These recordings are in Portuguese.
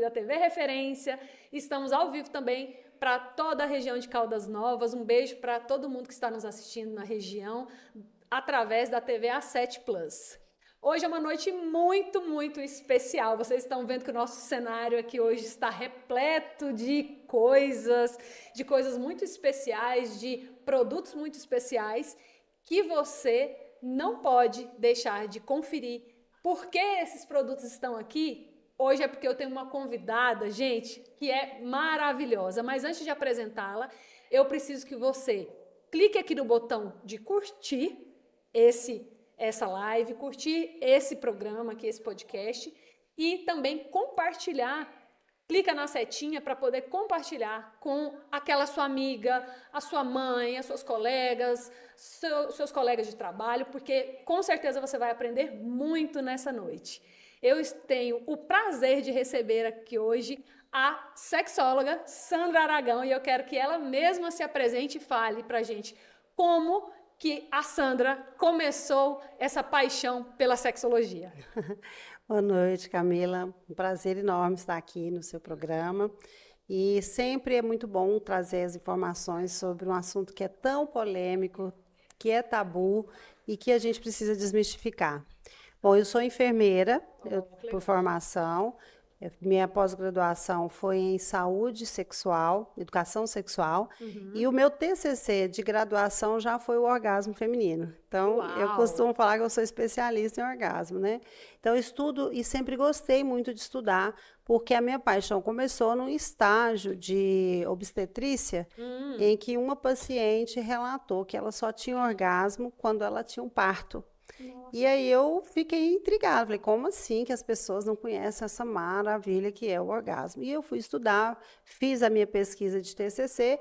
da TV Referência. Estamos ao vivo também para toda a região de Caldas Novas. Um beijo para todo mundo que está nos assistindo na região através da TV A7 Plus. Hoje é uma noite muito, muito especial. Vocês estão vendo que o nosso cenário aqui hoje está repleto de coisas muito especiais, de produtos muito especiais que você não pode deixar de conferir. Por que esses produtos estão aqui? Hoje é porque eu tenho uma convidada, gente, que é maravilhosa. Mas antes de apresentá-la, eu preciso que você clique aqui no botão de curtir essa live, curtir esse programa aqui, esse podcast, e também compartilhar. Clica na setinha para poder compartilhar com aquela sua amiga, a sua mãe, as suas colegas, seus colegas de trabalho, porque com certeza você vai aprender muito nessa noite. Eu tenho o prazer de receber aqui hoje a sexóloga Sandra Aragão, e eu quero que ela mesma se apresente e fale para a gente como que a Sandra começou essa paixão pela sexologia. Boa noite, Camila. Um prazer enorme estar aqui no seu programa. E sempre é muito bom trazer as informações sobre um assunto que é tão polêmico, que é tabu e que a gente precisa desmistificar. Bom, eu sou enfermeira por formação. Minha pós-graduação foi em saúde sexual, educação sexual, e o meu TCC de graduação já foi o orgasmo feminino. Então, eu costumo falar que eu sou especialista em orgasmo, né? Então, eu estudo e sempre gostei muito de estudar, porque a minha paixão começou num estágio de obstetrícia, em que uma paciente relatou que ela só tinha orgasmo quando ela tinha um parto. Nossa. E aí eu fiquei intrigada, falei, como assim que as pessoas não conhecem essa maravilha que é o orgasmo? E eu fui estudar, fiz a minha pesquisa de TCC,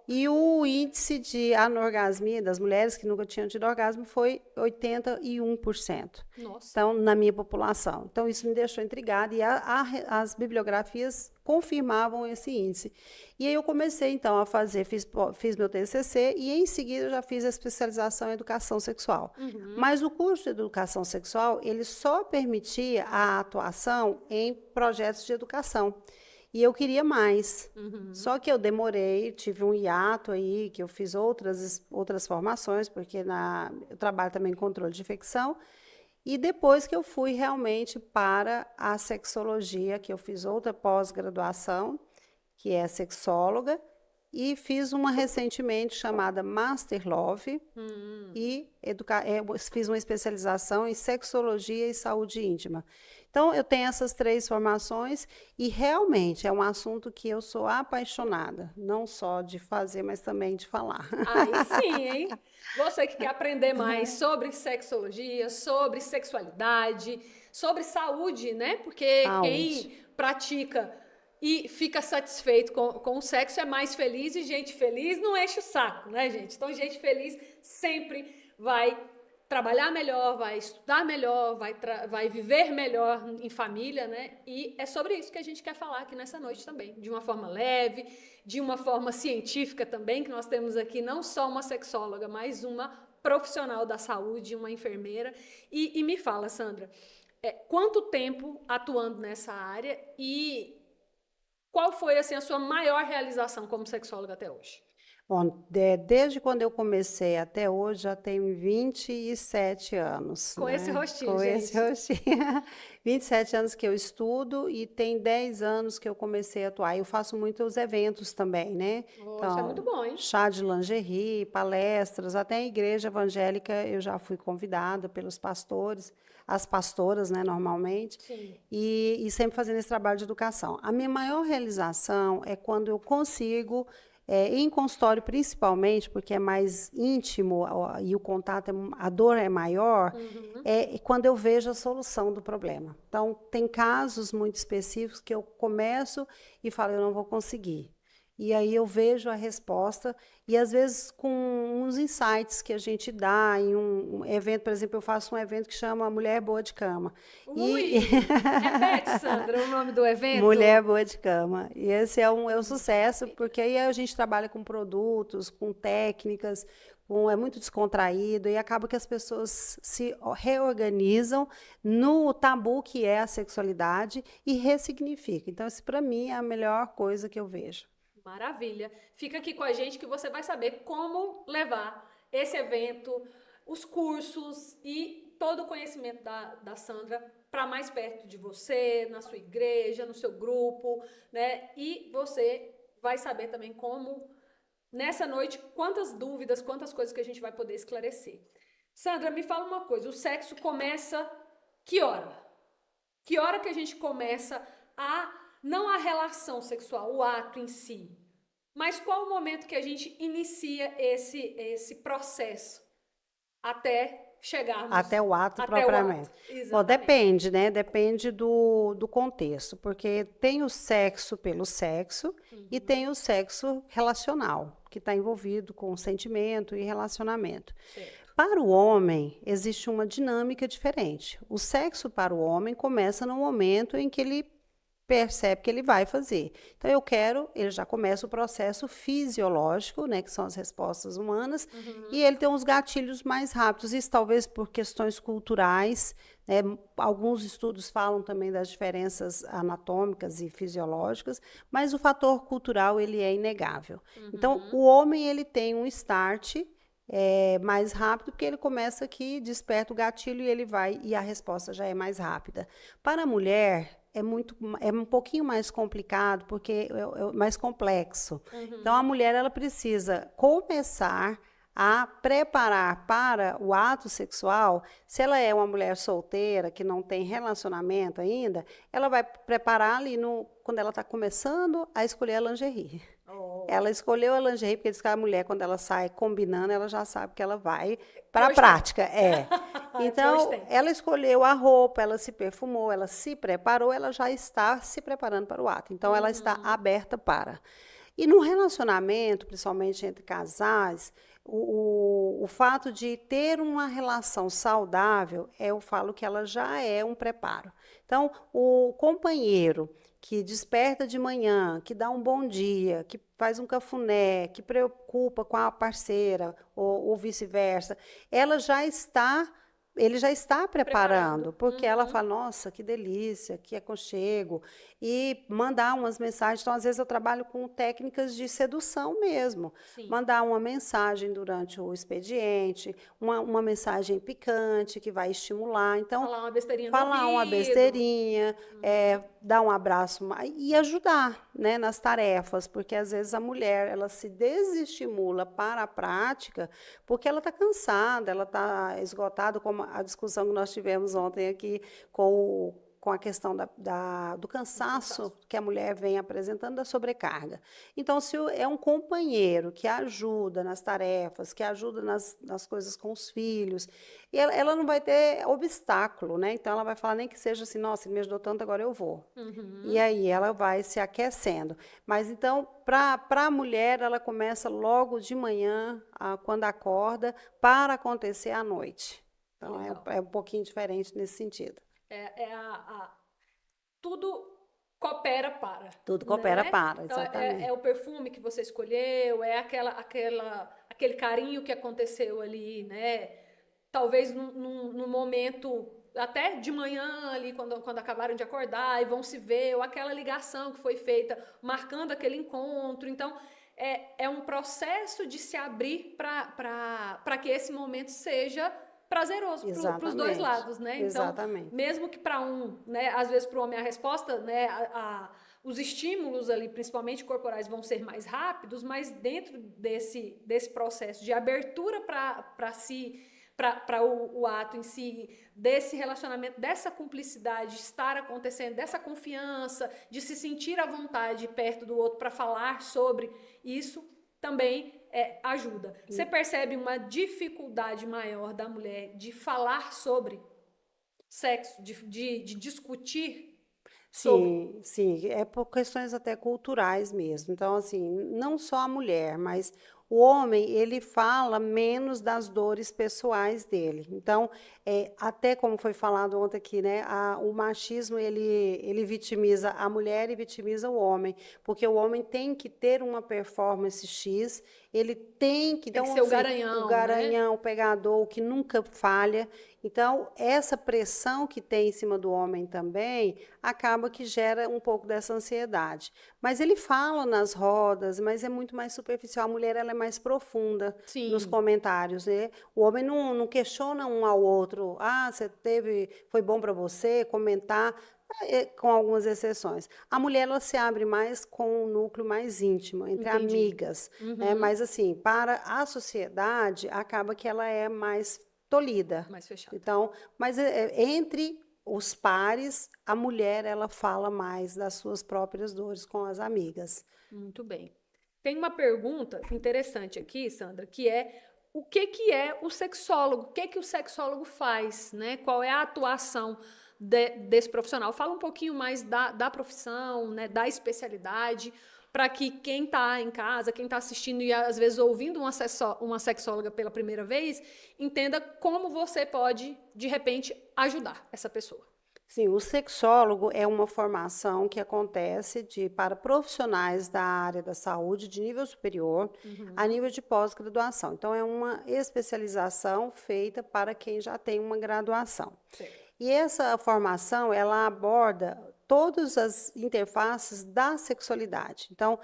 e o índice de anorgasmia das mulheres que nunca tinham tido orgasmo foi 81%. Nossa. Então, na minha população. Então, isso me deixou intrigada, e as bibliografias confirmavam esse índice. E aí eu comecei, então, a fazer, fiz meu TCC, e em seguida eu já fiz a especialização em educação sexual. Mas o curso de educação sexual, ele só permitia a atuação em projetos de educação. E eu queria mais. Só que eu demorei, tive um hiato aí, que eu fiz outras formações, porque eu trabalho também em controle de infecção. E depois que eu fui realmente para a sexologia, que eu fiz outra pós-graduação, que é sexóloga, e fiz uma recentemente chamada Master Love, e fiz uma especialização em sexologia e saúde íntima. Então, eu tenho essas 3 formações e realmente é um assunto que eu sou apaixonada, não só de fazer, mas também de falar. Aí sim, hein? Você que quer aprender mais sobre sexologia, sobre sexualidade, sobre saúde, né? Porque quem pratica e fica satisfeito com o sexo é mais feliz, e gente feliz não enche o saco, né, gente? Então, gente feliz sempre vai trabalhar melhor, vai estudar melhor, vai viver melhor em família, né? E é sobre isso que a gente quer falar aqui nessa noite também, de uma forma leve, de uma forma científica também, que nós temos aqui não só uma sexóloga, mas uma profissional da saúde, uma enfermeira. E me fala, Sandra, quanto tempo atuando nessa área e qual foi, assim, a sua maior realização como sexóloga até hoje? Bom, desde quando eu comecei até hoje, já tenho 27 anos. Com esse rostinho, com gente. Esse rostinho. 27 anos que eu estudo e tem 10 anos que eu comecei a atuar. Eu faço muitos eventos também, né? Então, isso é muito bom, hein? Chá de lingerie, palestras, até em igreja evangélica eu já fui convidada pelos pastores, as pastoras, né, normalmente. Sim. E sempre fazendo esse trabalho de educação. A minha maior realização é quando eu consigo... em consultório, principalmente, porque é mais íntimo e o contato, a dor é maior, é quando eu vejo a solução do problema. Então, tem casos muito específicos que eu começo e falo, eu não vou conseguir. E aí eu vejo a resposta, e às vezes com uns insights que a gente dá em um evento, por exemplo, eu faço um evento que chama Mulher Boa de Cama. Ui! Repete, Sandra, o nome do evento? Mulher Boa de Cama. E esse é um sucesso, porque aí a gente trabalha com produtos, com técnicas, é muito descontraído e acaba que as pessoas se reorganizam no tabu que é a sexualidade e ressignificam. Então, isso para mim é a melhor coisa que eu vejo. Maravilha. Fica aqui com a gente que você vai saber como levar esse evento, os cursos e todo o conhecimento da Sandra para mais perto de você, na sua igreja, no seu grupo, né? E você vai saber também como, nessa noite, quantas dúvidas, quantas coisas que a gente vai poder esclarecer. Sandra, me fala uma coisa, o sexo começa que hora? Que hora que a gente começa não a relação sexual, o ato em si, mas qual o momento que a gente inicia esse processo até chegarmos Até o ato até o propriamente. ato? Bom, Exatamente. depende, né? Depende do contexto, porque tem o sexo pelo sexo e tem o sexo relacional, que está envolvido com sentimento e relacionamento. Certo. Para o homem, existe uma dinâmica diferente. O sexo para o homem começa no momento em que ele percebe que ele vai fazer. Então, ele já começa o processo fisiológico, né, que são as respostas humanas, e ele tem uns gatilhos mais rápidos, isso talvez por questões culturais, né, alguns estudos falam também das diferenças anatômicas e fisiológicas, mas o fator cultural, ele é inegável. Então, o homem, ele tem um start mais rápido, porque ele começa aqui, desperta o gatilho e ele vai, e a resposta já é mais rápida. Para a mulher, é um pouquinho mais complicado, porque é mais complexo. Então, a mulher, ela precisa começar a preparar para o ato sexual. Se ela é uma mulher solteira, que não tem relacionamento ainda, ela vai preparar ali quando ela está começando a escolher a lingerie. Oh. Ela escolheu a lingerie, porque diz que a mulher, quando ela sai combinando, ela já sabe que ela vai para a prática. Então, ela escolheu a roupa, ela se perfumou, ela se preparou, ela já está se preparando para o ato. Então, ela está aberta para. E no relacionamento, principalmente entre casais, o fato de ter uma relação saudável, eu falo que ela já é um preparo. Então, o companheiro que desperta de manhã, que dá um bom dia, que faz um cafuné, que preocupa com a parceira, ou vice-versa, ele já está preparando, porque ela fala, nossa, que delícia, que aconchego, e mandar umas mensagens. Então, às vezes, eu trabalho com técnicas de sedução mesmo. Sim. Mandar uma mensagem durante o expediente, uma mensagem picante que vai estimular. Então, falar uma besteirinha no falar uma ouvido. besteirinha, dar um abraço e ajudar, né, nas tarefas, porque às vezes a mulher ela se desestimula para a prática porque ela está cansada, ela está esgotada, como a discussão que nós tivemos ontem aqui com a questão do cansaço que a mulher vem apresentando, da sobrecarga. Então, se é um companheiro que ajuda nas tarefas, que ajuda nas coisas com os filhos, ela não vai ter obstáculo, né? Então, ela vai falar, nem que seja assim, nossa, ele me ajudou tanto, agora eu vou. E aí, ela vai se aquecendo. Mas, então, para a mulher, ela começa logo de manhã, quando acorda, para acontecer à noite. Então, é um pouquinho diferente nesse sentido. Tudo coopera para. Tudo coopera, né? para, então, exatamente. É o perfume que você escolheu, é aquele carinho que aconteceu ali, né? Talvez num momento, até de manhã ali, quando acabaram de acordar e vão se ver, ou aquela ligação que foi feita, marcando aquele encontro. Então, é um processo de se abrir para que esse momento seja prazeroso para os dois lados, né? Então, mesmo que para né, às vezes para o homem a resposta, né, os estímulos ali, principalmente corporais, vão ser mais rápidos, mas dentro desse processo de abertura para o ato em si, desse relacionamento, dessa cumplicidade estar acontecendo, dessa confiança, de se sentir à vontade perto do outro para falar sobre isso, também ajuda. Você percebe uma dificuldade maior da mulher de falar sobre sexo, de discutir sobre? Sim, é por questões até culturais mesmo. Então, assim, não só a mulher, mas O homem, ele fala menos das dores pessoais dele. Então, até como foi falado ontem aqui, né, o machismo, ele vitimiza a mulher e vitimiza o homem, porque o homem tem que ter uma performance X, ele tem que... Tem que Então, ser o assim, garanhão, o né? garanhão, o pegador, o que nunca falha. Então, essa pressão que tem em cima do homem também acaba que gera um pouco dessa ansiedade. Mas ele fala nas rodas, mas é muito mais superficial. A mulher, ela é mais profunda nos Sim, comentários, né? O homem não questiona um ao outro. Ah, foi bom para você comentar, com algumas exceções. A mulher, ela se abre mais com um núcleo mais íntimo, entre entendi. amigas, né? Uhum, Mas, assim, para a sociedade, acaba que ela é mais tolhida. mais fechada. Então, mas entre os pares, a mulher, ela fala mais das suas próprias dores com as amigas. Muito bem. Tem uma pergunta interessante aqui, Sandra, que é o que que é o sexólogo? O que que o sexólogo faz, né? Qual é a atuação desse profissional? Fala um pouquinho mais da profissão, né? Da especialidade, para que quem está em casa, quem está assistindo e às vezes ouvindo uma sexóloga pela primeira vez, entenda como você pode, de repente, ajudar essa pessoa. Sim, o sexólogo é uma formação que acontece para profissionais da área da saúde de nível superior, a Uhum. nível de pós-graduação. Então, é uma especialização feita para quem já tem uma graduação. Certo. E essa formação, ela aborda todas as interfaces da sexualidade. Então,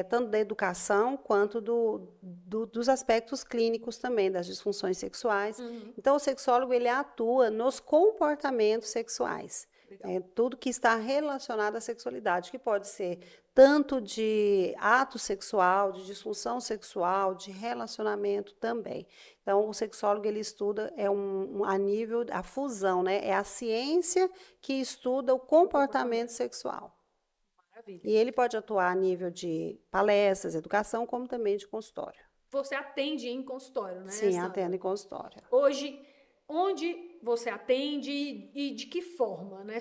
tanto da educação quanto dos aspectos clínicos também, das disfunções sexuais. Uhum. Então, o sexólogo, ele atua nos comportamentos sexuais. Legal. Tudo que está relacionado à sexualidade, que pode ser tanto de ato sexual, de disfunção sexual, de relacionamento também. Então, o sexólogo, ele estuda a nível, a fusão, né? É a ciência que estuda o O comportamento comportamento. sexual. Maravilha. E ele pode atuar a nível de palestras, educação, como também de consultório. Você atende em consultório, né, Sim, atendo Sandra? em consultório. Hoje, onde você atende e de que forma, né?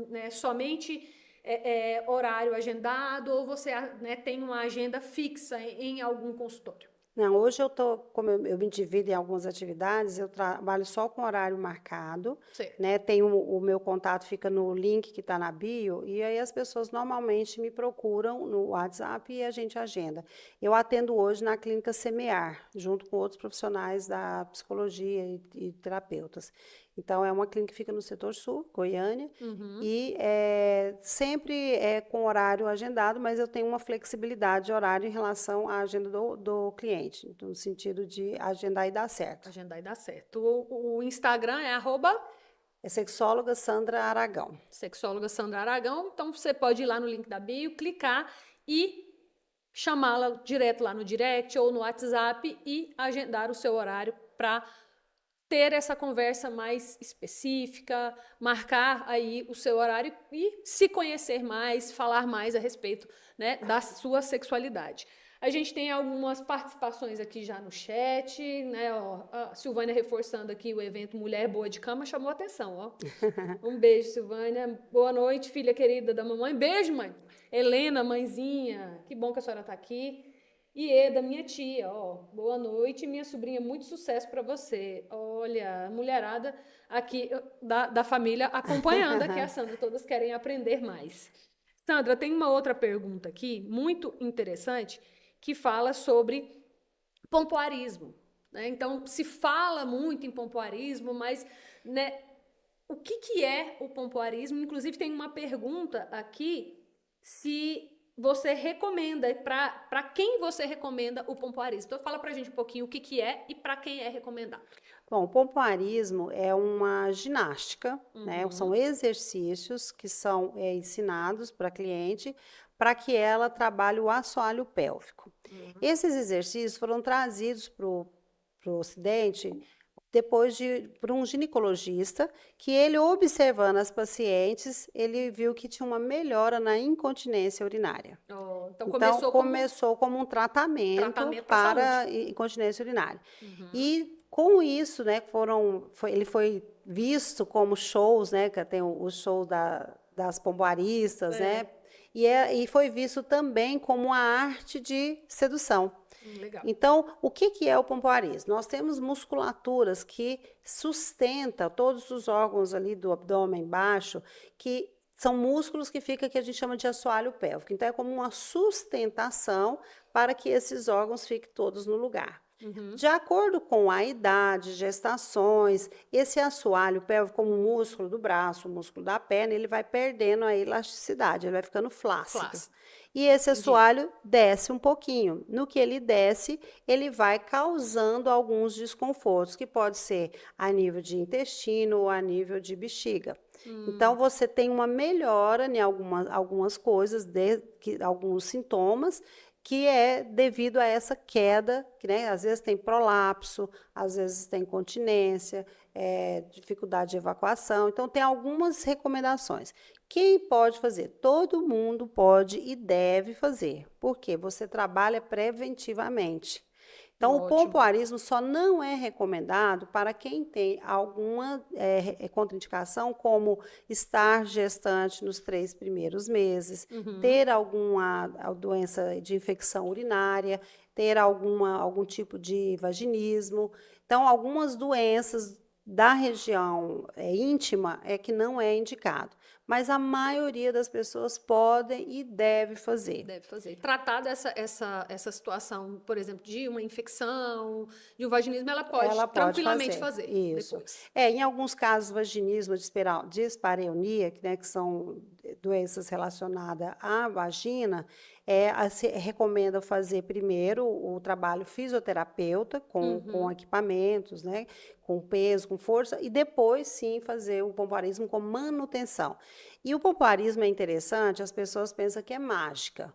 Né, somente horário agendado ou você, né, tem uma agenda fixa em algum consultório? Não, hoje como eu me divido em algumas atividades, eu trabalho só com horário marcado, Certo. né? Tem o meu contato fica no link que está na bio, e aí as pessoas normalmente me procuram no WhatsApp e a gente agenda. Eu atendo hoje na clínica Semear, junto com outros profissionais da psicologia e terapeutas. Então, é uma clínica que fica no setor sul, Goiânia, Uhum. e sempre é com horário agendado, mas eu tenho uma flexibilidade de horário em relação à agenda do cliente, no sentido de agendar e dar certo. Agendar e dar certo. O Instagram é É sexóloga Sandra Aragão. @sexóloga Sandra Aragão. Então você pode ir lá no link da bio, clicar e chamá-la direto lá no direct ou no WhatsApp e agendar o seu horário para ter essa conversa mais específica, marcar aí o seu horário e se conhecer mais, falar mais a respeito, né, da sua sexualidade. A gente tem algumas participações aqui já no chat, né? Ó, a Silvânia reforçando aqui o evento Mulher Boa de Cama chamou atenção, ó. Um beijo, Silvânia. Boa noite, filha querida da mamãe. Beijo, mãe. Helena, mãezinha. Que bom que a senhora está aqui. E Eda, minha tia, ó, boa noite, minha sobrinha, muito sucesso para você. Olha, a mulherada aqui da família acompanhando aqui a Sandra, todas querem aprender mais. Sandra, tem uma outra pergunta aqui, muito interessante, que fala sobre pompoarismo, né? Então, se fala muito em pompoarismo, mas, né, o que que é o pompoarismo? Inclusive, tem uma pergunta aqui se você recomenda, para quem você recomenda o pompoarismo. Então, fala pra gente um pouquinho o que que é e para quem é recomendado. Bom, o pompoarismo é uma ginástica, né? São Uhum. exercícios que são ensinados para a cliente para que ela trabalhe o assoalho pélvico. Uhum. Esses exercícios foram trazidos para o Ocidente depois por um ginecologista, que ele observando as pacientes, ele viu que tinha uma melhora na incontinência urinária. Oh, então Então, começou como começou como um tratamento tratamento para a saúde. para incontinência urinária. Uhum. E com isso, né, ele foi visto como shows, né, que tem o show das pomboaristas, né, É. E foi visto também como uma arte de sedução. Legal. Então, o que é o pompoarismo? Nós temos musculaturas que sustentam todos os órgãos ali do abdômen baixo, que são músculos que fica que a gente chama de assoalho pélvico. Então, é como uma sustentação para que esses órgãos fiquem todos no lugar. De acordo com a idade, gestações, esse assoalho pélvico, como o músculo do braço, o músculo da perna, ele vai perdendo a elasticidade, ele vai ficando flácido. E esse assoalho desce um pouquinho. No que ele desce, ele vai causando alguns desconfortos, que pode ser a nível de intestino ou a nível de bexiga. Então, você tem uma melhora em algumas coisas, alguns sintomas, que é devido a essa queda, que né, às vezes tem prolapso, às vezes tem incontinência, dificuldade de evacuação. Então, tem algumas recomendações. Quem pode fazer? Todo mundo pode e deve fazer, porque você trabalha preventivamente. Então, o pompoarismo só não é recomendado para quem tem alguma contraindicação, como estar gestante nos 3 primeiros meses, ter alguma doença de infecção urinária, ter algum tipo de vaginismo. Então, algumas doenças da região íntima é que não é indicado. Mas a maioria das pessoas podem e deve fazer. Deve fazer. Tratar essa situação, por exemplo, de uma infecção, de um vaginismo, ela pode tranquilamente fazer. Isso. Depois. Em alguns casos, vaginismo, dispareunia, né, que são doenças relacionadas à vagina, se recomenda fazer primeiro o trabalho fisioterapeuta com equipamentos, né, com peso, com força, e depois sim fazer o pompoarismo com manutenção. E o pompoarismo é interessante, as pessoas pensam que é mágica.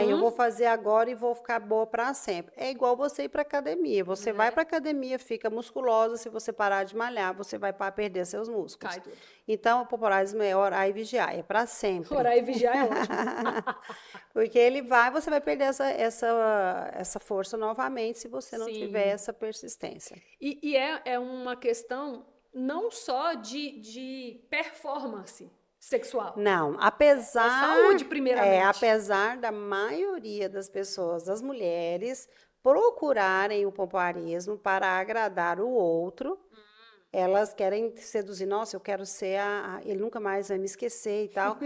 Eu vou fazer agora e vou ficar boa para sempre. É igual você ir para academia. Você vai para academia, fica musculosa, se você parar de malhar, você vai perder seus músculos. Cai tudo. Então, o pompoarismo é orar e vigiar, é para sempre. Orar e vigiar é ótimo. Porque você vai perder essa força novamente se você não tiver essa persistência. E é uma questão não só de performance sexual. Não, apesar... saúde, primeiramente. Apesar da maioria das pessoas, das mulheres, procurarem o pompoarismo para agradar o outro, elas querem seduzir, nossa, eu quero ser ele nunca mais vai me esquecer e tal.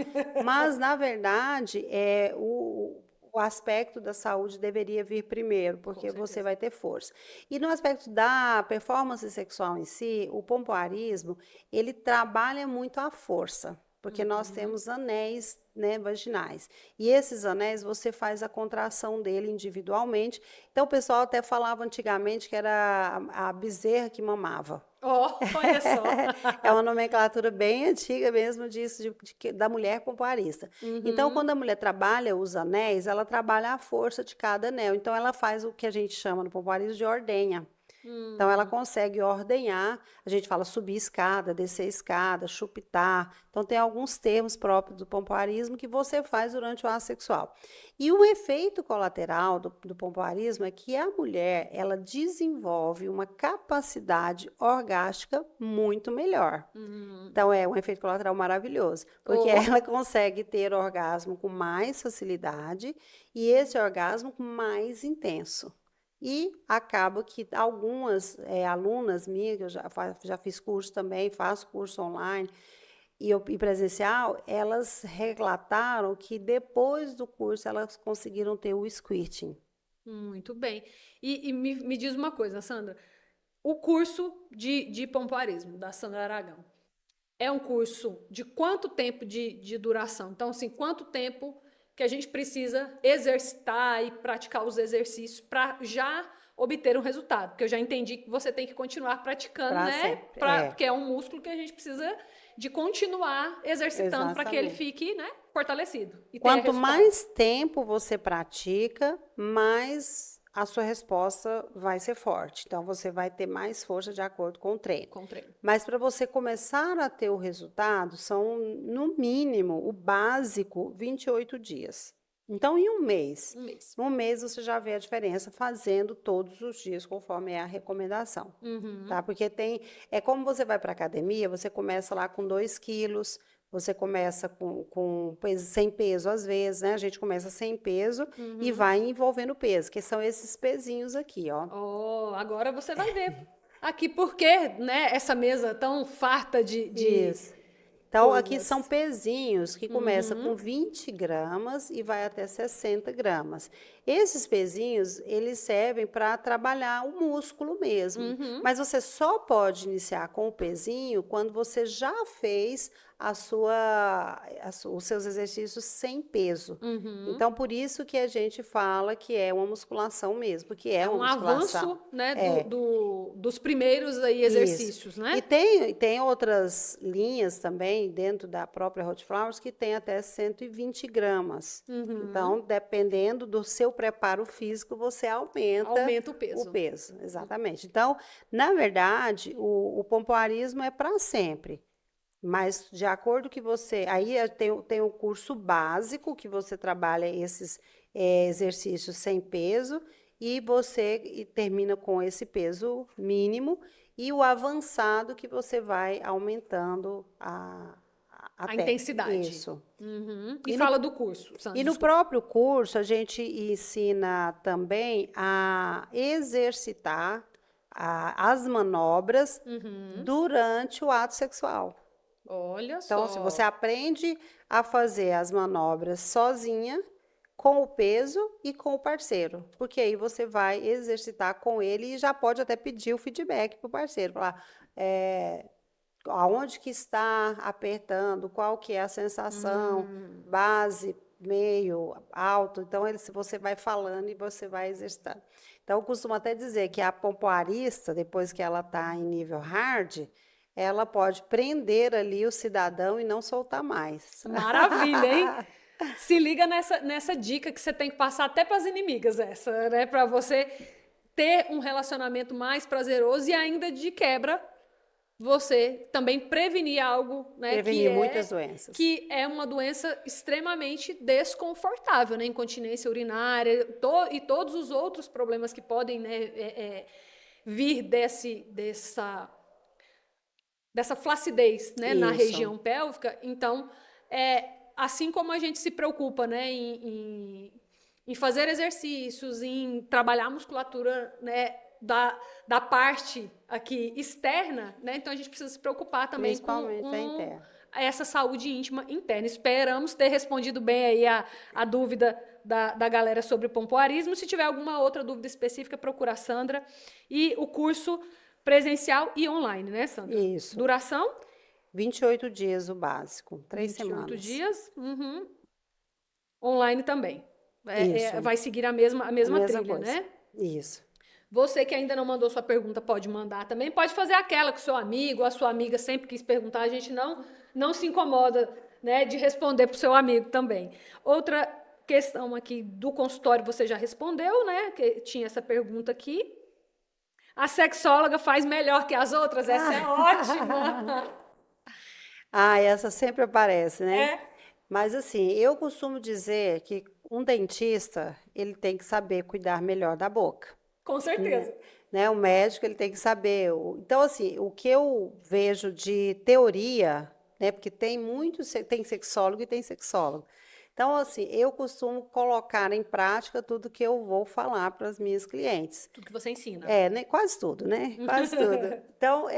Mas, na verdade, o aspecto da saúde deveria vir primeiro, porque você vai ter força. E no aspecto da performance sexual em si, o pompoarismo, ele trabalha muito a força, porque nós temos anéis, né, vaginais. E esses anéis, você faz a contração dele individualmente. Então, o pessoal até falava antigamente que era a bezerra que mamava. Olha só. É uma nomenclatura bem antiga mesmo disso, da mulher pompoarista. Então, quando a mulher trabalha os anéis, ela trabalha a força de cada anel. Então, ela faz o que a gente chama no pompoarismo de ordenha. Então, ela consegue ordenhar, a gente fala subir escada, descer escada, chupitar. Então, tem alguns termos próprios do pompoarismo que você faz durante o ato sexual. E o efeito colateral do pompoarismo é que a mulher, ela desenvolve uma capacidade orgástica muito melhor. Então, é um efeito colateral maravilhoso, porque ela consegue ter orgasmo com mais facilidade e esse orgasmo mais intenso. E acaba que algumas alunas minhas, que eu já fiz curso também, faço curso online e presencial, elas relataram que depois do curso elas conseguiram ter o squirting. Muito bem. E me diz uma coisa, Sandra, o curso de pompoarismo da Sandra Aragão é um curso de quanto tempo de duração? Então, assim, quanto tempo que a gente precisa exercitar e praticar os exercícios para já obter um resultado? Porque eu já entendi que você tem que continuar praticando, né? Porque é um músculo que a gente precisa de continuar exercitando para que ele fique, né, fortalecido. E quanto mais tempo você pratica, mais a sua resposta vai ser forte. Então, você vai ter mais força de acordo com o treino. Mas para você começar a ter o resultado, são, no mínimo, o básico, 28 dias. Então, em um mês você já vê a diferença fazendo todos os dias, conforme é a recomendação. Tá? Porque é como você vai para a academia, você começa lá com 2 quilos, Você começa sem peso, às vezes, né? A gente começa sem peso e vai envolvendo peso, que são esses pezinhos aqui, ó. Oh, agora você vai ver aqui por que, né, essa mesa tão farta de Isso. Então, aqui são coisas. pezinhos que começam com 20 gramas e vai até 60 gramas. Esses pezinhos, eles servem para trabalhar o músculo mesmo. Mas você só pode iniciar com o pezinho quando você já fez os seus exercícios sem peso. Então, por isso que a gente fala que é uma musculação mesmo, porque é É uma um musculação. avanço, né, É. dos primeiros aí exercícios, Isso. né? E tem outras linhas também dentro da própria Hot Flowers que tem até 120 gramas. Então, dependendo do seu preparo físico, você Aumenta o o peso. peso. Exatamente. Então, na verdade, o pompoarismo é para sempre. Mas, de acordo que você. Aí tem o curso básico, que você trabalha esses exercícios sem peso, e você termina com esse peso mínimo, e o avançado, que você vai aumentando A até. intensidade. Isso. E fala do curso, Sandra. E no próprio curso, a gente ensina também a exercitar as manobras durante o ato sexual. Olha Então, se você só. aprende a fazer as manobras sozinha, com o peso e com o parceiro, porque aí você vai exercitar com ele e já pode até pedir o feedback para o parceiro, falar aonde que está apertando, qual que é a sensação, base, meio, alto. Então, você vai falando e você vai exercitando. Então, eu costumo até dizer que a pompoarista, depois que ela está em nível hard, ela pode prender ali o cidadão e não soltar mais. Maravilha, hein? Se liga nessa dica que você tem que passar até para as inimigas, essa, né? Para você ter um relacionamento mais prazeroso e ainda de quebra você também prevenir algo, né, Prevenir muitas doenças. que é uma doença extremamente desconfortável, né, incontinência urinária e todos os outros problemas que podem, né, vir dessa flacidez, né, na Isso. região pélvica. Então, assim como a gente se preocupa, né, em fazer exercícios, em trabalhar a musculatura, né, da parte aqui externa, né, então a gente precisa se preocupar também Principalmente a com interna. essa saúde íntima interna. Esperamos ter respondido bem aí a dúvida da galera sobre o pompoarismo. Se tiver alguma outra dúvida específica, procura a Sandra. E o curso presencial e online, né, Sandra? Isso. Duração? 28 dias o básico, 3 semanas. 28 dias. Online também. Isso. Vai seguir a mesma trilha, coisa. né? Isso. Você que ainda não mandou sua pergunta, pode mandar também. Pode fazer aquela que o seu amigo ou a sua amiga sempre quis perguntar. A gente não se incomoda, né, de responder para o seu amigo também. Outra questão aqui do consultório você já respondeu, né? Que tinha essa pergunta aqui. A sexóloga faz melhor que as outras? Essa é ótima! Essa sempre aparece, né? É. Mas assim, eu costumo dizer que um dentista, ele tem que saber cuidar melhor da boca. Com certeza. Né? O médico, ele tem que saber. Então, assim, o que eu vejo de teoria, né? Porque tem sexólogo e tem sexólogo. Então, assim, eu costumo colocar em prática tudo que eu vou falar para as minhas clientes. Tudo que você ensina. Né? Quase tudo, né? Quase tudo. Então,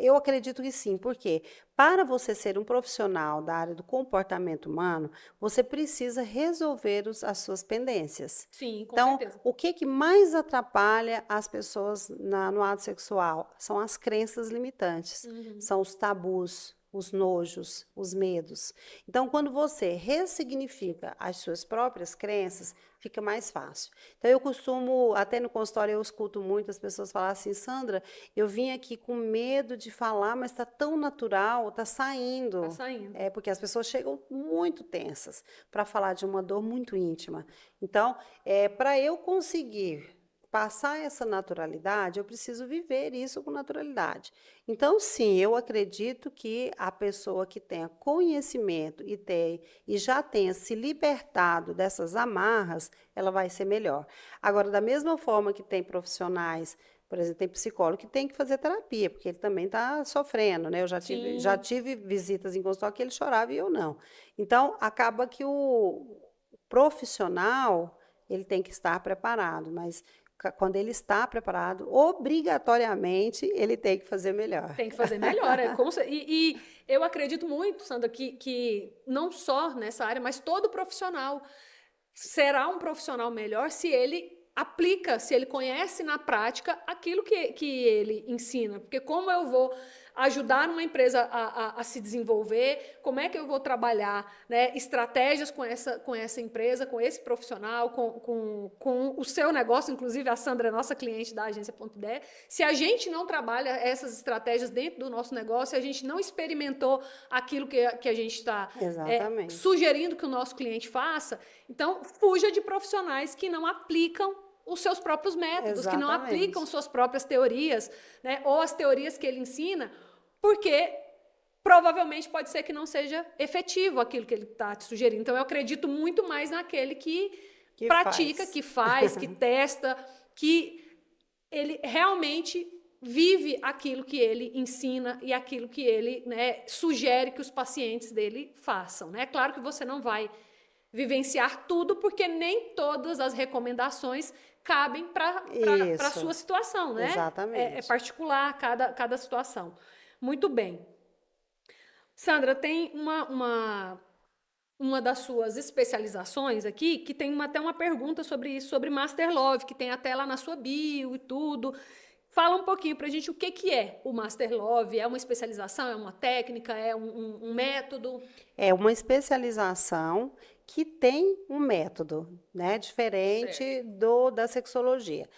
eu acredito que sim, porque para você ser um profissional da área do comportamento humano, você precisa resolver as suas pendências. Sim, com então, certeza. o que mais atrapalha as pessoas no ato sexual? São as crenças limitantes, são os tabus, os nojos, os medos. Então, quando você ressignifica as suas próprias crenças, fica mais fácil. Então, eu costumo, até no consultório, eu escuto muito as pessoas falar assim, Sandra, eu vim aqui com medo de falar, mas está tão natural, está saindo. Está saindo. Porque as pessoas chegam muito tensas para falar de uma dor muito íntima. Então, para eu conseguir passar essa naturalidade, eu preciso viver isso com naturalidade. Então, sim, eu acredito que a pessoa que tenha conhecimento e já tenha se libertado dessas amarras, ela vai ser melhor. Agora, da mesma forma que tem profissionais Por exemplo, tem psicólogo que tem que fazer terapia, porque ele também está sofrendo, né? Eu já tive visitas em consultório que ele chorava e eu não. Então, acaba que o profissional, ele tem que estar preparado, mas quando ele está preparado, obrigatoriamente, ele tem que fazer melhor. Tem que fazer melhor. E eu acredito muito, Sandra, que não só nessa área, mas todo profissional será um profissional melhor se ele aplica, se ele conhece na prática aquilo que ele ensina. Porque como eu vou ajudar uma empresa a se desenvolver, como é que eu vou trabalhar, né, estratégias com essa empresa, com esse profissional, com o seu negócio, inclusive a Sandra é nossa cliente da agência Ponto Ideia. Se a gente não trabalha essas estratégias dentro do nosso negócio, se a gente não experimentou aquilo que a gente está sugerindo que o nosso cliente faça, então fuja de profissionais que não aplicam os seus próprios métodos, que não aplicam suas próprias teorias, né, ou as teorias que ele ensina, porque provavelmente pode ser que não seja efetivo aquilo que ele está te sugerindo. Então, eu acredito muito mais naquele que pratica, que faz, que testa, que ele realmente vive aquilo que ele ensina e aquilo que ele, né, sugere que os pacientes dele façam. Né? É claro que você não vai vivenciar tudo, porque nem todas as recomendações cabem para a sua situação, né? Exatamente. É particular cada situação. Muito bem. Sandra, tem uma das suas especializações aqui, que tem até uma pergunta sobre isso, sobre Master Love, que tem até lá na sua bio e tudo. Fala um pouquinho para a gente o que é o Master Love. É uma especialização, é uma técnica, é um método? É uma especialização que tem um método, né, diferente da sexologia.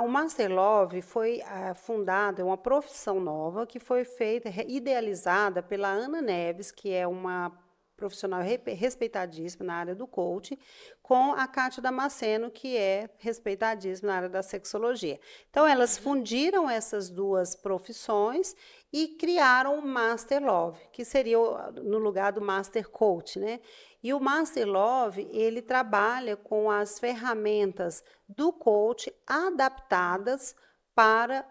O Master Love foi fundado, é uma profissão nova que foi feita, idealizada pela Ana Neves, que é uma profissional respeitadíssima na área do coaching, com a Kátia Damasceno, que é respeitadíssima na área da sexologia. Então, elas fundiram essas duas profissões e criaram o Master Love, que seria no lugar do Master Coach, né? E o Master Love, ele trabalha com as ferramentas do coach adaptadas para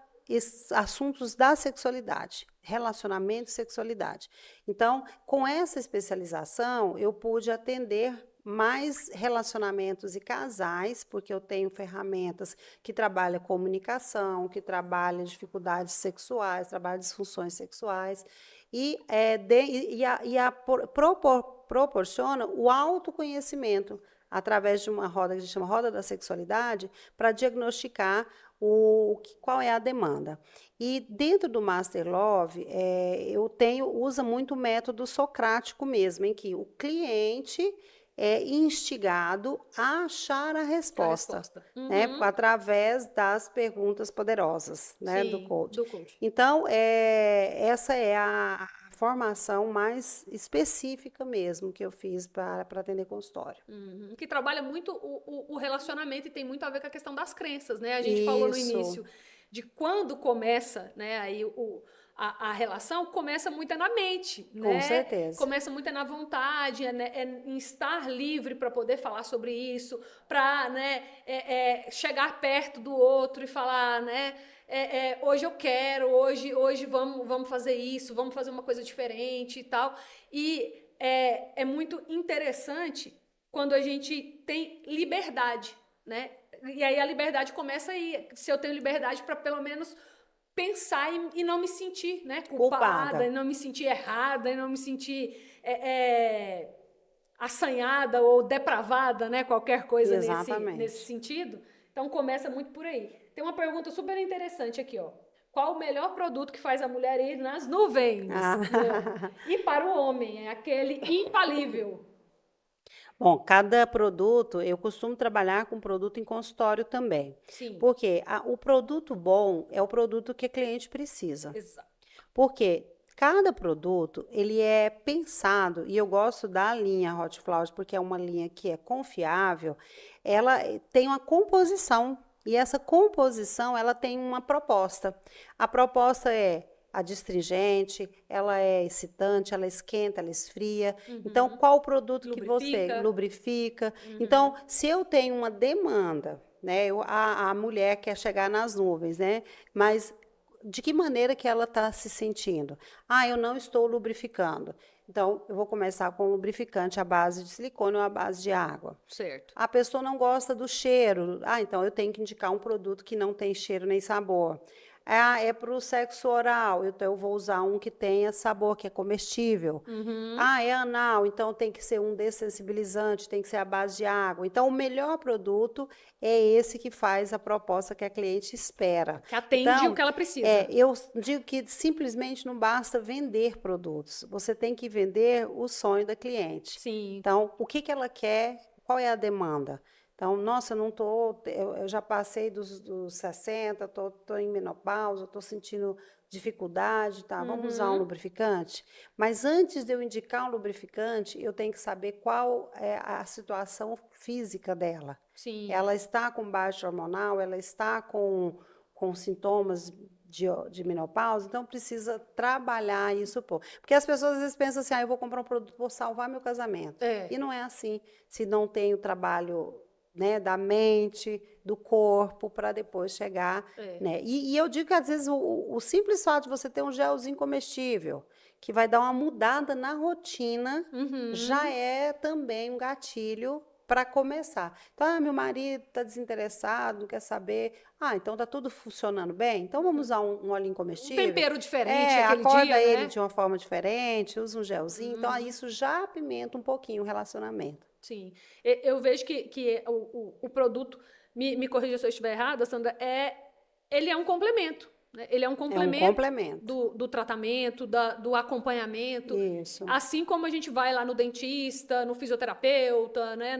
assuntos da sexualidade, relacionamento e sexualidade. Então, com essa especialização, eu pude atender mais relacionamentos e casais, porque eu tenho ferramentas que trabalham comunicação, que trabalham dificuldades sexuais, trabalham disfunções sexuais, proporciona o autoconhecimento através de uma roda que a gente chama Roda da Sexualidade, para diagnosticar qual é a demanda. E dentro do Master Love, usa muito o método socrático mesmo, em que o cliente é instigado a achar a resposta. Né, através das perguntas poderosas, né, do coach. Então, essa é a formação mais específica mesmo que eu fiz para atender consultório. Que trabalha muito o relacionamento e tem muito a ver com a questão das crenças, né? A gente falou no início de quando começa, né, aí a relação começa muito na mente, né? Com certeza. Começa muito na vontade, em estar livre para poder falar sobre isso, para, né, chegar perto do outro e falar, né, hoje eu quero, hoje vamos fazer isso, vamos fazer uma coisa diferente e tal. E é muito interessante quando a gente tem liberdade, né? E aí a liberdade começa aí. Se eu tenho liberdade para pelo menos pensar e não me sentir, né, culpada, e não me sentir errada, e não me sentir assanhada ou depravada, né, qualquer coisa nesse sentido. Então, começa muito por aí. Tem uma pergunta super interessante aqui, ó. Qual o melhor produto que faz a mulher ir nas nuvens? E para o homem, é aquele infalível. Bom, cada produto, eu costumo trabalhar com produto em consultório também. Sim. Porque o produto bom é o produto que a cliente precisa. Exato. Porque cada produto, ele é pensado, e eu gosto da linha Hot Flowers, porque é uma linha que é confiável, ela tem uma composição, e essa composição, ela tem uma proposta. A proposta é adstringente, ela é excitante, ela esquenta, ela esfria. Então, qual o produto que você lubrifica? Então, se eu tenho uma demanda, né? A mulher quer chegar nas nuvens, né? Mas de que maneira que ela está se sentindo? Ah, eu não estou lubrificando. Então, eu vou começar com um lubrificante à base de silicone ou à base de água. Certo. A pessoa não gosta do cheiro. Ah, então eu tenho que indicar um produto que não tem cheiro nem sabor. Ah, é para o sexo oral, então eu vou usar um que tenha sabor, que é comestível. Ah, é anal, então tem que ser um dessensibilizante, tem que ser à base de água. Então, o melhor produto é esse que faz a proposta que a cliente espera. Que atende Então, o que ela precisa. eu digo que simplesmente não basta vender produtos, você tem que vender o sonho da cliente. Sim. Então, o que ela quer, qual é a demanda? Então, nossa, eu não tô, eu já passei dos 60, tô em menopausa, estou sentindo dificuldade, tá? Vamos usar um lubrificante? Mas antes de eu indicar um lubrificante, eu tenho que saber qual é a situação física dela. Sim. Ela está com baixa hormonal, ela está com sintomas de menopausa, então precisa trabalhar isso, pô. Porque as pessoas às vezes pensam assim, eu vou comprar um produto, vou salvar meu casamento. E não é assim, se não tem o trabalho, né, da mente, do corpo, para depois chegar. Né? E eu digo que, às vezes, o simples fato de você ter um gelzinho comestível, que vai dar uma mudada na rotina, já é também um gatilho para começar. Então, meu marido está desinteressado, não quer saber. Então está tudo funcionando bem? Então vamos usar um olhinho comestível? Um tempero diferente aquele acorda dia, ele né? de uma forma diferente, usa um gelzinho. Então, isso já apimenta um pouquinho o relacionamento. Sim. Eu vejo que o produto, me corrija se eu estiver errada, Sandra, ele é um complemento. Né? Ele é um complemento, do tratamento, do acompanhamento. Isso. Assim como a gente vai lá no dentista, no fisioterapeuta, né?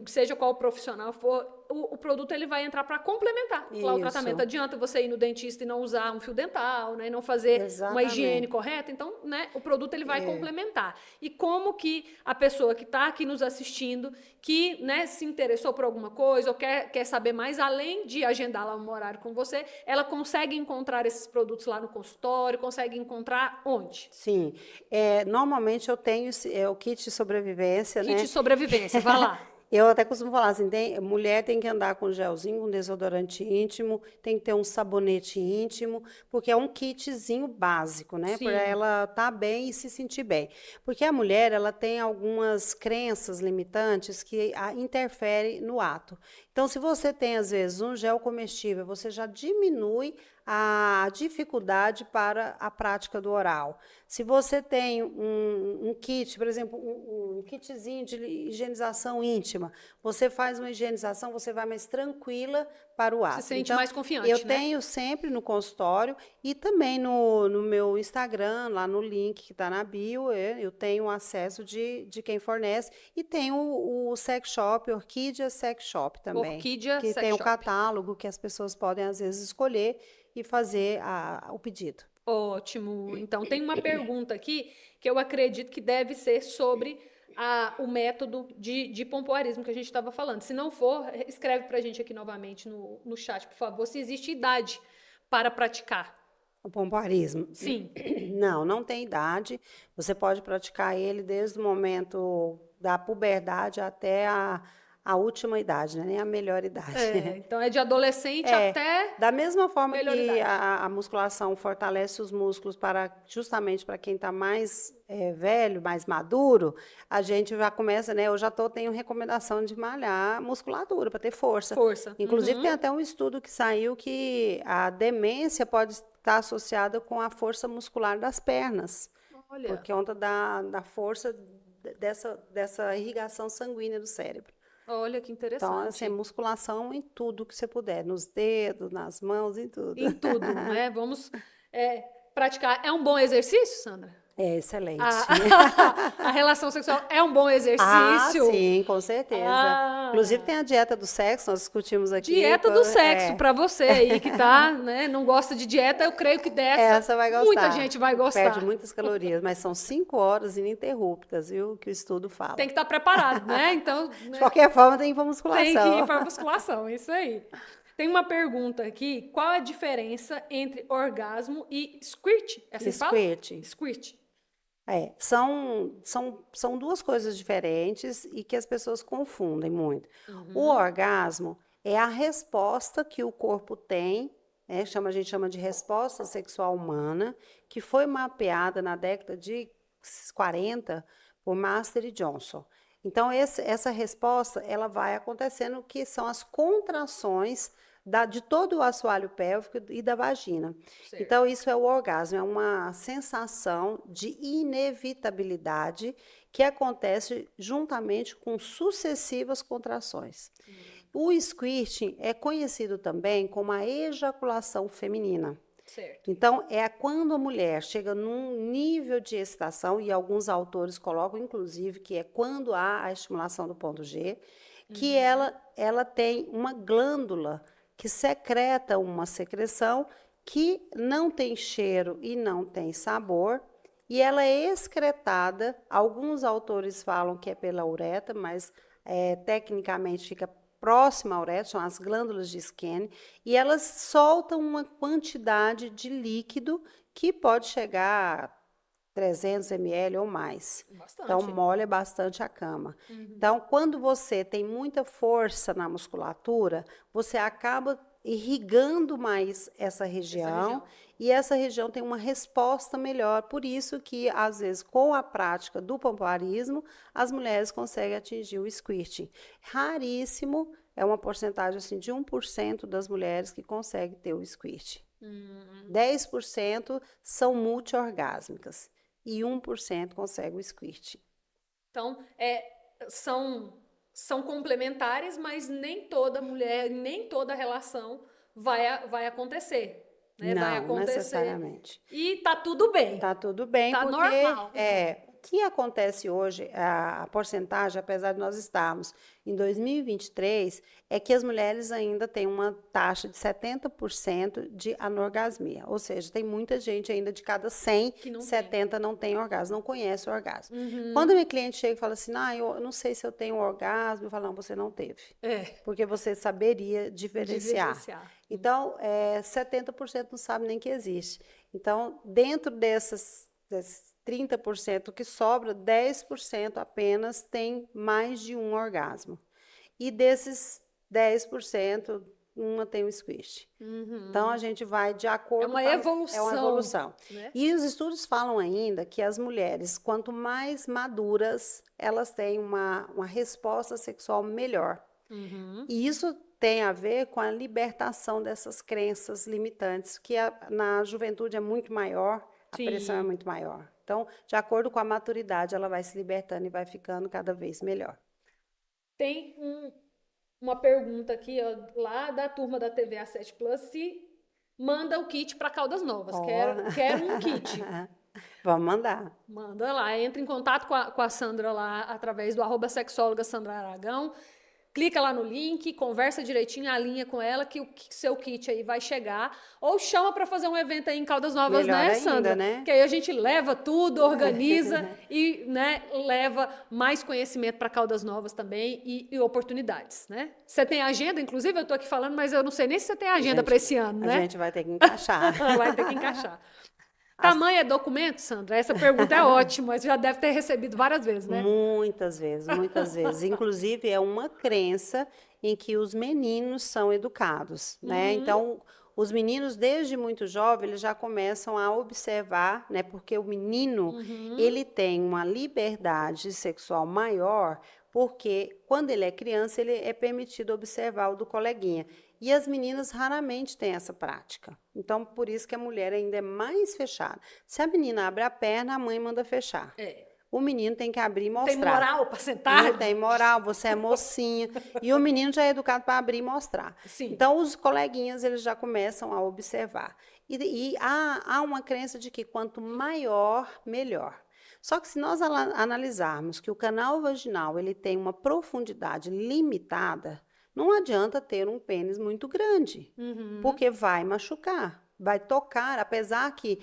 Seja qual profissional for, o produto ele vai entrar para complementar lá o tratamento. Adianta você ir no dentista e não usar um fio dental, né? E não fazer uma higiene correta. Então, né? O produto ele vai complementar. E como que a pessoa que está aqui nos assistindo, que, né, se interessou por alguma coisa ou quer saber mais, além de agendar lá um horário com você, ela consegue encontrar esses produtos lá no consultório, consegue encontrar onde? Sim. Normalmente eu tenho o kit de sobrevivência, Kit de sobrevivência, vai lá. Eu até costumo falar assim, mulher tem que andar com gelzinho, com desodorante íntimo, tem que ter um sabonete íntimo, porque é um kitzinho básico, né? Para ela estar bem e se sentir bem. Porque a mulher, ela tem algumas crenças limitantes que interferem no ato. Então, se você tem, às vezes, um gel comestível, você já diminui a dificuldade para a prática do oral. Se você tem um kit, por exemplo, um kitzinho de higienização íntima, você faz uma higienização, você vai mais tranquila para o ato. Se sente mais confiante, eu tenho sempre no consultório e também no meu Instagram, lá no link que está na bio, eu tenho acesso de quem fornece. E tem o Sex Shop, Orquídea Sex Shop também. Orquídea que Sex tem Shop. o catálogo que as pessoas podem, às vezes, escolher e fazer o pedido. Ótimo. Então, tem uma pergunta aqui que eu acredito que deve ser sobre o método de pompoarismo que a gente estava falando. Se não for, escreve para a gente aqui novamente no chat, por favor, se existe idade para praticar. O pompoarismo? Sim. Não tem idade. Você pode praticar ele desde o momento da puberdade até a última idade, né? Nem a melhor idade. Então, é de adolescente até... Da mesma forma que idade. A musculação fortalece os músculos justamente para quem está mais velho, mais maduro, a gente já começa, né? Eu já tenho recomendação de malhar musculatura para ter força. Inclusive, tem até um estudo que saiu que a demência pode estar associada com a força muscular das pernas. Olha. Por conta da força dessa irrigação sanguínea do cérebro. Olha, que interessante. Então, assim, musculação em tudo que você puder, nos dedos, nas mãos, em tudo. Em tudo, né? Vamos praticar. É um bom exercício, Sandra? É excelente. A relação sexual é um bom exercício? Sim, com certeza. Inclusive, tem a dieta do sexo, nós discutimos aqui. Dieta do sexo, para você aí que né, não gosta de dieta, eu creio que essa vai gostar. Muita gente vai gostar. Perde muitas calorias, mas são 5 horas ininterruptas, viu, que o estudo fala. Tem que estar preparado, né? Então, de qualquer forma, tem que ir para musculação. Tem que ir para musculação, isso aí. Tem uma pergunta aqui, qual a diferença entre orgasmo e squirt? Squirt. São duas coisas diferentes e que as pessoas confundem muito. O orgasmo é a resposta que o corpo tem, né, a gente chama de resposta sexual humana, que foi mapeada na década de 40 por Master e Johnson. Então, essa resposta ela vai acontecendo, que são as contrações de todo o assoalho pélvico e da vagina. Certo. Então, isso é o orgasmo, é uma sensação de inevitabilidade que acontece juntamente com sucessivas contrações. O squirting é conhecido também como a ejaculação feminina. Certo. Então, é quando a mulher chega num nível de excitação, e alguns autores colocam, inclusive, que é quando há a estimulação do ponto G, que ela tem uma glândula que secreta uma secreção que não tem cheiro e não tem sabor, e ela é excretada. Alguns autores falam que é pela uretra, mas tecnicamente fica próxima à uretra, são as glândulas de Skene, e elas soltam uma quantidade de líquido que pode chegar a 300 ml ou mais. Bastante. Então, molha bastante a cama. Então, quando você tem muita força na musculatura, você acaba irrigando mais essa região, e essa região tem uma resposta melhor. Por isso que, às vezes, com a prática do pompoarismo, as mulheres conseguem atingir o squirting. Raríssimo, é uma porcentagem assim, de 1% das mulheres que conseguem ter o squirting. 10% são multiorgásmicas e 1% consegue o squirting. Então, são complementares, mas nem toda mulher, nem toda relação vai acontecer. Né? Não, vai acontecer. Necessariamente. E tá tudo bem. Tá tudo bem, tá porque normal. O que acontece hoje, a porcentagem, apesar de nós estarmos em 2023, é que as mulheres ainda têm uma taxa de 70% de anorgasmia. Ou seja, tem muita gente ainda de cada 100, 70 não tem orgasmo, não conhece o orgasmo. Quando a minha cliente chega e fala assim, eu não sei se eu tenho orgasmo, eu falo, não, você não teve. Porque você saberia diferenciar. Então, 70% não sabe nem que existe. Então, dentro desses 30% que sobra, 10% apenas tem mais de um orgasmo. E desses 10%, uma tem o squish. Então, a gente vai de acordo... É uma evolução. É uma evolução. Né? E os estudos falam ainda que as mulheres, quanto mais maduras, elas têm uma resposta sexual melhor. E isso tem a ver com a libertação dessas crenças limitantes, que na juventude é muito maior, a pressão é muito maior. Então, de acordo com a maturidade, ela vai se libertando e vai ficando cada vez melhor. Tem uma pergunta aqui, ó, lá da turma da TVA 7 Plus, se manda o kit para Caldas Novas. Quero um kit. Vamos mandar. Manda lá, entra em contato com a Sandra lá, através do @sexóloga Sandra Aragão. Clica lá no link, conversa direitinho, alinha com ela que o seu kit aí vai chegar. Ou chama para fazer um evento aí em Caldas Novas, melhor né, ainda, Sandra? né? Que aí a gente leva tudo, organiza e, né, leva mais conhecimento para Caldas Novas também e oportunidades, né? Você tem agenda, inclusive, eu estou aqui falando, mas eu não sei nem se você tem agenda para esse ano, né? A gente vai ter que encaixar. Vai ter que encaixar. Tamanho é documento, Sandra? Essa pergunta é ótima, você já deve ter recebido várias vezes, né? Muitas vezes, muitas vezes. Inclusive, é uma crença em que os meninos são educados, né? Então, os meninos, desde muito jovem, eles já começam a observar, né? Porque o menino, ele tem uma liberdade sexual maior, porque quando ele é criança, ele é permitido observar o do coleguinha. E as meninas raramente têm essa prática. Então, por isso que a mulher ainda é mais fechada. Se a menina abre a perna, a mãe manda fechar. O menino tem que abrir e mostrar. Tem moral para sentar? Não tem moral, você é mocinha. E o menino já é educado para abrir e mostrar. Sim. Então, os coleguinhas, eles já começam a observar. E há uma crença de que quanto maior, melhor. Só que se nós analisarmos que o canal vaginal ele tem uma profundidade limitada, não adianta ter um pênis muito grande, porque vai machucar. vai tocar, apesar que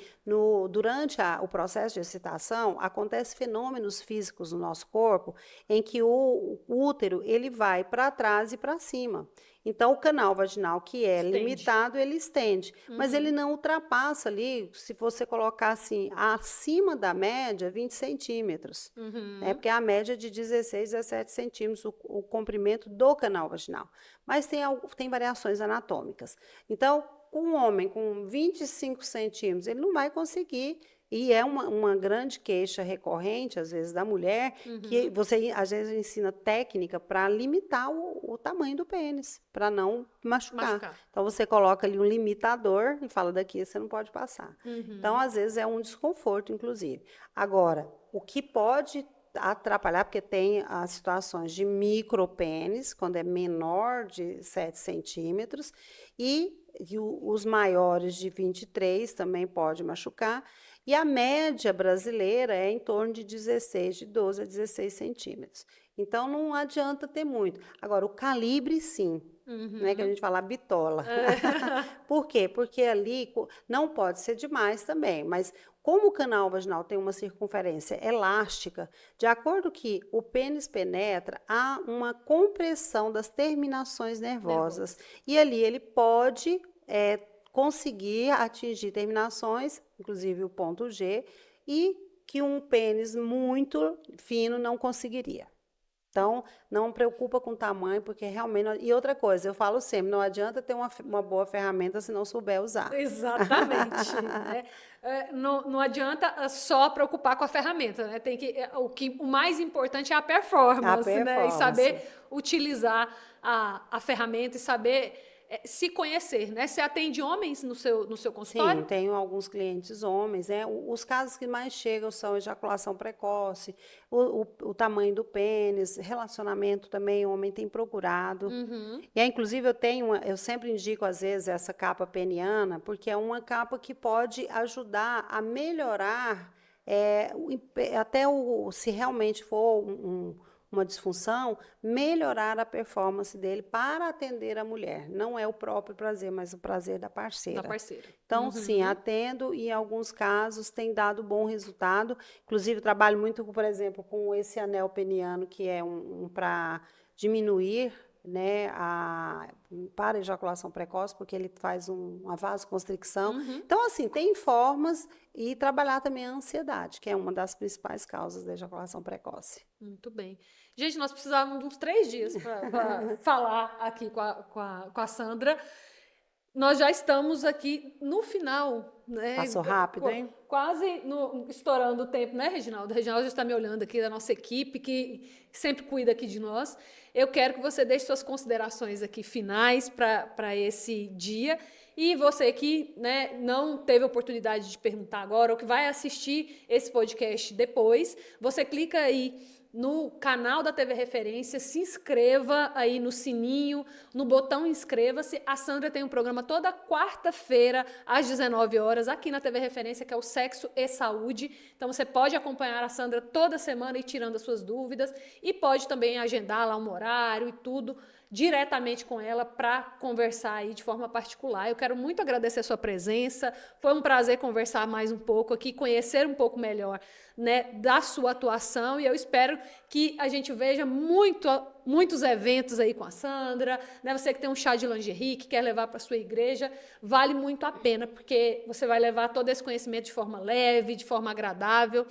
durante o processo de excitação, acontecem fenômenos físicos no nosso corpo em que o útero ele vai para trás e para cima. Então, o canal vaginal, que é limitado, ele estende, mas ele não ultrapassa ali, se você colocar assim, acima da média, 20 centímetros, né? Porque a média é de 16, 17 centímetros o comprimento do canal vaginal. Mas tem variações anatômicas. Então, um homem com 25 centímetros, ele não vai conseguir. E é uma grande queixa recorrente, às vezes, da mulher, que você, às vezes, ensina técnica para limitar o tamanho do pênis, para não machucar. Então, você coloca ali um limitador e fala, daqui você não pode passar. Então, às vezes, é um desconforto, inclusive. Agora, o que pode atrapalhar, porque tem as situações de micropênis, quando é menor de 7 centímetros, e os maiores de 23 também pode machucar, e a média brasileira é em torno de 16, de 12 a 16 centímetros. Então, não adianta ter muito. Agora, o calibre, sim, né, que a gente fala a bitola. Por quê? Porque ali não pode ser demais também, mas como o canal vaginal tem uma circunferência elástica, de acordo que o pênis penetra, há uma compressão das terminações nervosas. E ali ele pode conseguir atingir terminações, inclusive o ponto G, e que um pênis muito fino não conseguiria. Então, não preocupa com o tamanho, porque realmente... E outra coisa, eu falo sempre, não adianta ter uma boa ferramenta se não souber usar. Exatamente. Né? Não adianta só preocupar com a ferramenta, né? O mais importante é a performance, né? E saber utilizar a ferramenta e saber se conhecer, né? Você atende homens no seu consultório? Sim, tenho alguns clientes homens, né? Os casos que mais chegam são ejaculação precoce, o tamanho do pênis, relacionamento também, o homem tem procurado. E inclusive eu sempre indico às vezes essa capa peniana, porque é uma capa que pode ajudar a melhorar se realmente for uma disfunção, melhorar a performance dele para atender a mulher. Não é o próprio prazer, mas o prazer da parceira. Então, sim, atendo e em alguns casos tem dado bom resultado. Inclusive, trabalho muito, por exemplo, com esse anel peniano, que é para diminuir, né, para a ejaculação precoce, porque ele faz uma vasoconstricção. Então, assim, tem formas e trabalhar também a ansiedade, que é uma das principais causas da ejaculação precoce. Muito bem. Gente, nós precisávamos de uns 3 dias para falar aqui com a Sandra. Nós já estamos aqui no final, né? Passou rápido, hein? Quase estourando o tempo, né, Reginaldo? O Reginaldo já está me olhando aqui, da nossa equipe, que sempre cuida aqui de nós. Eu quero que você deixe suas considerações aqui finais para esse dia. E você que, né, não teve oportunidade de perguntar agora, ou que vai assistir esse podcast depois, você clica aí no canal da TV Referência, se inscreva aí no sininho, no botão inscreva-se. A Sandra tem um programa toda quarta-feira, às 19 horas, aqui na TV Referência, que é o Sexo e Saúde. Então, você pode acompanhar a Sandra toda semana e tirando as suas dúvidas, e pode também agendar lá um horário e tudo, diretamente com ela para conversar aí de forma particular. Eu quero muito agradecer a sua presença, foi um prazer conversar mais um pouco aqui, conhecer um pouco melhor, né, da sua atuação, e eu espero que a gente veja muitos eventos aí com a Sandra, né? Você que tem um chá de lingerie, que quer levar para sua igreja, vale muito a pena, porque você vai levar todo esse conhecimento de forma leve, de forma agradável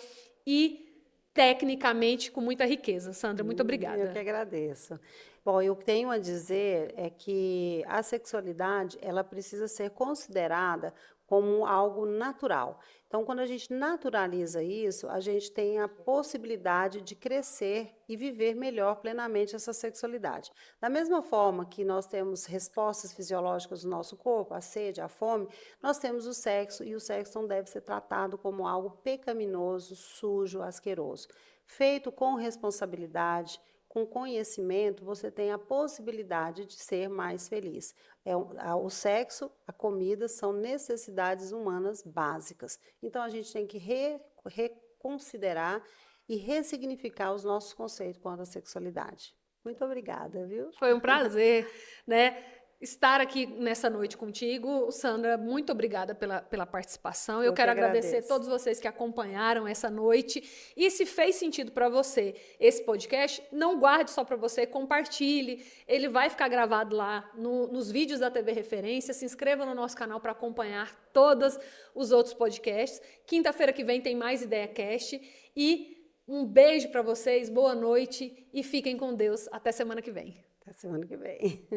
e tecnicamente com muita riqueza. Sandra, muito obrigada. Eu que agradeço. Bom, eu tenho a dizer é que a sexualidade, ela precisa ser considerada como algo natural. Então, quando a gente naturaliza isso, a gente tem a possibilidade de crescer e viver melhor plenamente essa sexualidade. Da mesma forma que nós temos respostas fisiológicas do nosso corpo, a sede, a fome, nós temos o sexo, e o sexo não deve ser tratado como algo pecaminoso, sujo, asqueroso. Feito com responsabilidade, com conhecimento, você tem a possibilidade de ser mais feliz. O sexo, a comida são necessidades humanas básicas. Então, a gente tem que reconsiderar e ressignificar os nossos conceitos quanto à sexualidade. Muito obrigada, viu? Foi um prazer, né? estar aqui nessa noite contigo. Sandra, muito obrigada pela participação. Eu que quero agradecer a agradeço. todos vocês que acompanharam essa noite. E se fez sentido para você esse podcast, não guarde só para você, compartilhe. Ele vai ficar gravado lá nos vídeos da TV Referência. Se inscreva no nosso canal para acompanhar todos os outros podcasts. Quinta-feira que vem tem mais IdeaCast. E um beijo para vocês, boa noite e fiquem com Deus. Até semana que vem. Até semana que vem.